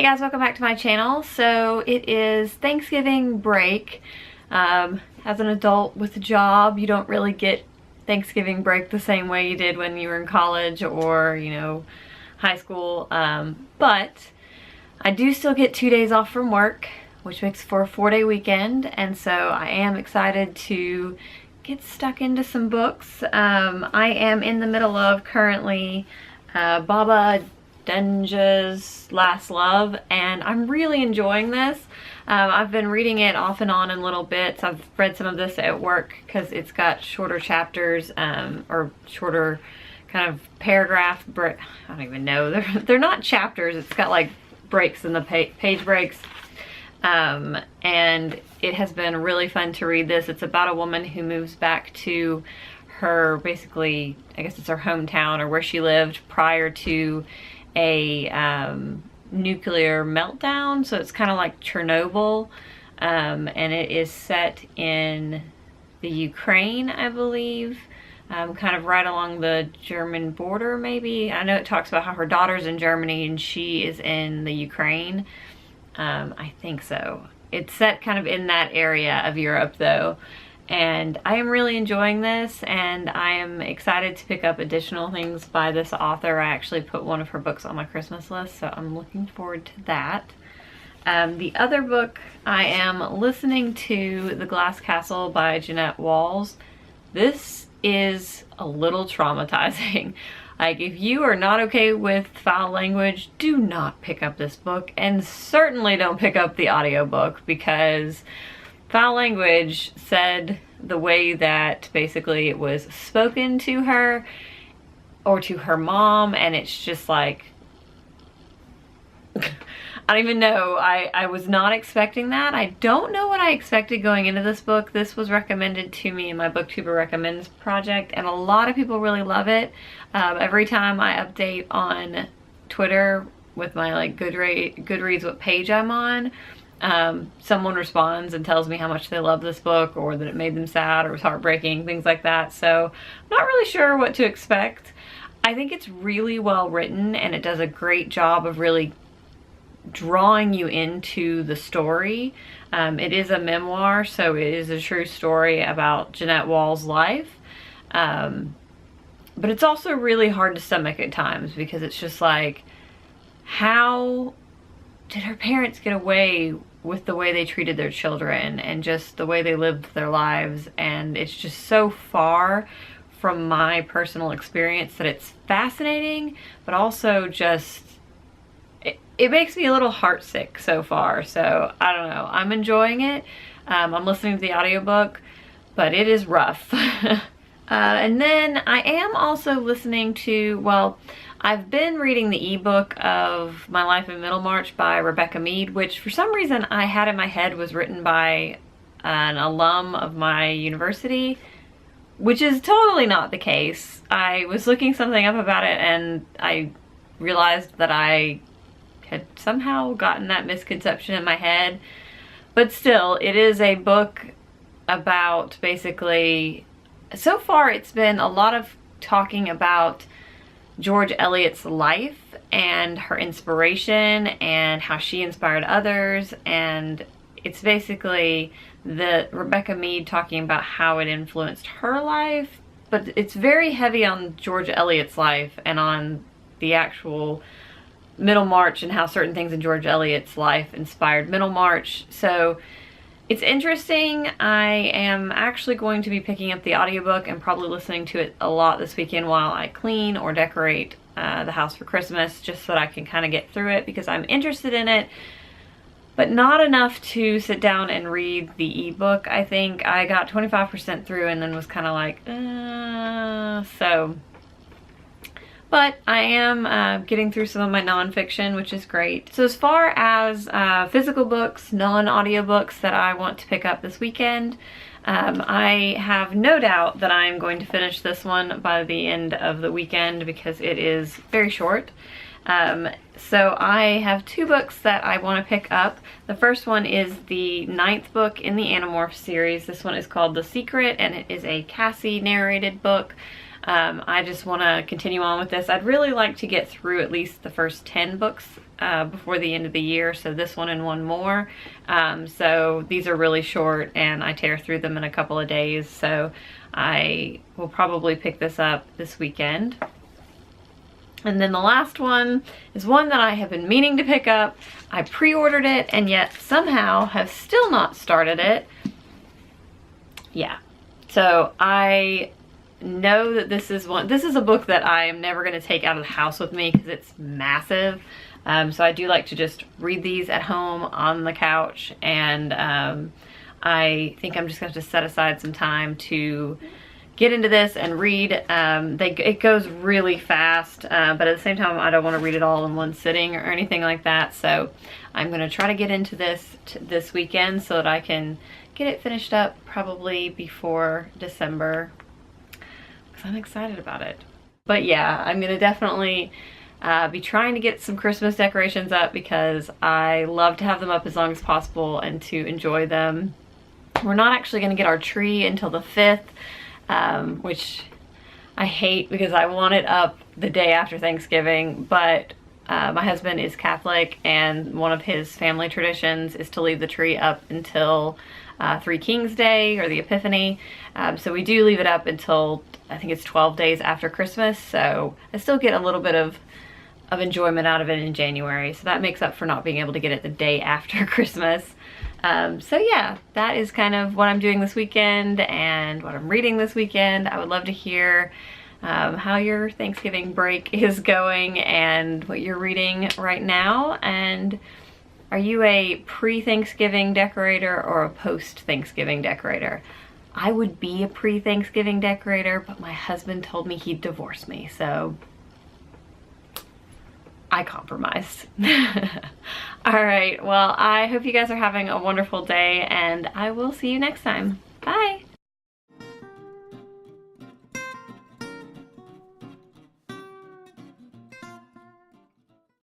guys, welcome back to my channel. So it is Thanksgiving break. As an adult with a job, you don't really get Thanksgiving break the same way you did when you were in college or, high school. But I do still get 2 days off from work, which makes for a 4-day weekend. And so I am excited to get stuck into some books. I am in the middle of currently Baba Denja's Last Love, and I'm really enjoying this. I've been reading it off and on in little bits. I've read some of this at work because it's got shorter chapters, or shorter kind of paragraph, I don't even know, they're not chapters, it's got like breaks in the page breaks. And it has been really fun to read this. It's about a woman who moves back to her, basically, I guess it's her hometown or where she lived prior to a nuclear meltdown. So it's kind of like Chernobyl, and it is set in the Ukraine, I believe, kind of right along the German border maybe. I know it talks about how her daughter's in Germany and she is in the Ukraine. I think so. It's set kind of in that area of Europe though. And I am really enjoying this, and I am excited to pick up additional things by this author. I actually put one of her books on my Christmas list, so I'm looking forward to that. The other book, I am listening to The Glass Castle by Jeanette Walls. This is a little traumatizing. Like, if you are not okay with foul language, do not pick up this book, and certainly don't pick up the audiobook, because foul language said the way that basically it was spoken to her or to her mom, and it's just like, I don't even know. I was not expecting that. I don't know what I expected going into this book. This was recommended to me in my BookTuber Recommends project, and a lot of people really love it. Every time I update on Twitter with my like Goodreads what page I'm on, someone responds and tells me how much they love this book, or that it made them sad or was heartbreaking, things like that. So I'm not really sure what to expect. I think it's really well written, and it does a great job of really drawing you into the story. It is a memoir, so it is a true story about Jeanette Walls' life. But it's also really hard to stomach at times, because it's just like, how did her parents get away with the way they treated their children and just the way they lived their lives? And it's just so far from my personal experience that it's fascinating, but also just, it makes me a little heartsick so far. So I don't know, I'm enjoying it. I'm listening to the audiobook, but it is rough. And then I am also listening to, well, I've been reading the ebook of My Life in Middlemarch by Rebecca Mead, which for some reason I had in my head was written by an alum of my university, which is totally not the case. I was looking something up about it, and I realized that I had somehow gotten that misconception in my head. But still, it is a book about, basically, so far it's been a lot of talking about George Eliot's life and her inspiration and how she inspired others, and it's basically the Rebecca Mead talking about how it influenced her life, but it's very heavy on George Eliot's life and on the actual Middlemarch and how certain things in George Eliot's life inspired Middlemarch. So it's interesting. I am actually going to be picking up the audiobook and probably listening to it a lot this weekend while I clean or decorate the house for Christmas, just so that I can kind of get through it, because I'm interested in it, but not enough to sit down and read the ebook. I think I got 25% through and then was kind of like, so. But I am getting through some of my nonfiction, which is great. So as far as physical books, non-audiobooks that I want to pick up this weekend, I have no doubt that I'm going to finish this one by the end of the weekend, because it is very short. So I have 2 books that I want to pick up. The first one is the 9th book in the Animorphs series. This one is called The Secret, and it is a Cassie narrated book. I just want to continue on with this. I'd really like to get through at least the first 10 books before the end of the year, so this one and one more. So these are really short and I tear through them in a couple of days, so I will probably pick this up this weekend. And then the last one is one that I have been meaning to pick up. I pre-ordered it and yet somehow have still not started it. Yeah, so I know that this is a book that I am never going to take out of the house with me because it's massive. So I do like to just read these at home on the couch, and I think I'm just going to have to set aside some time to get into this and read. It goes really fast, but at the same time I don't want to read it all in one sitting or anything like that, so I'm going to try to get into this this weekend so that I can get it finished up probably before December, because I'm excited about it. But yeah, I'm going to definitely be trying to get some Christmas decorations up because I love to have them up as long as possible and to enjoy them. We're not actually going to get our tree until the 5th, which I hate because I want it up the day after Thanksgiving, but my husband is Catholic and one of his family traditions is to leave the tree up until Three Kings Day or the Epiphany. So we do leave it up until, I think it's 12 days after Christmas, so I still get a little bit of enjoyment out of it in January, so that makes up for not being able to get it the day after Christmas. So yeah, that is kind of what I'm doing this weekend and what I'm reading this weekend. I would love to hear how your Thanksgiving break is going and what you're reading right now. And are you a pre-Thanksgiving decorator or a post-Thanksgiving decorator? I would be a pre-Thanksgiving decorator, but my husband told me he'd divorce me, so I compromised. All right, well, I hope you guys are having a wonderful day and I will see you next time. Bye.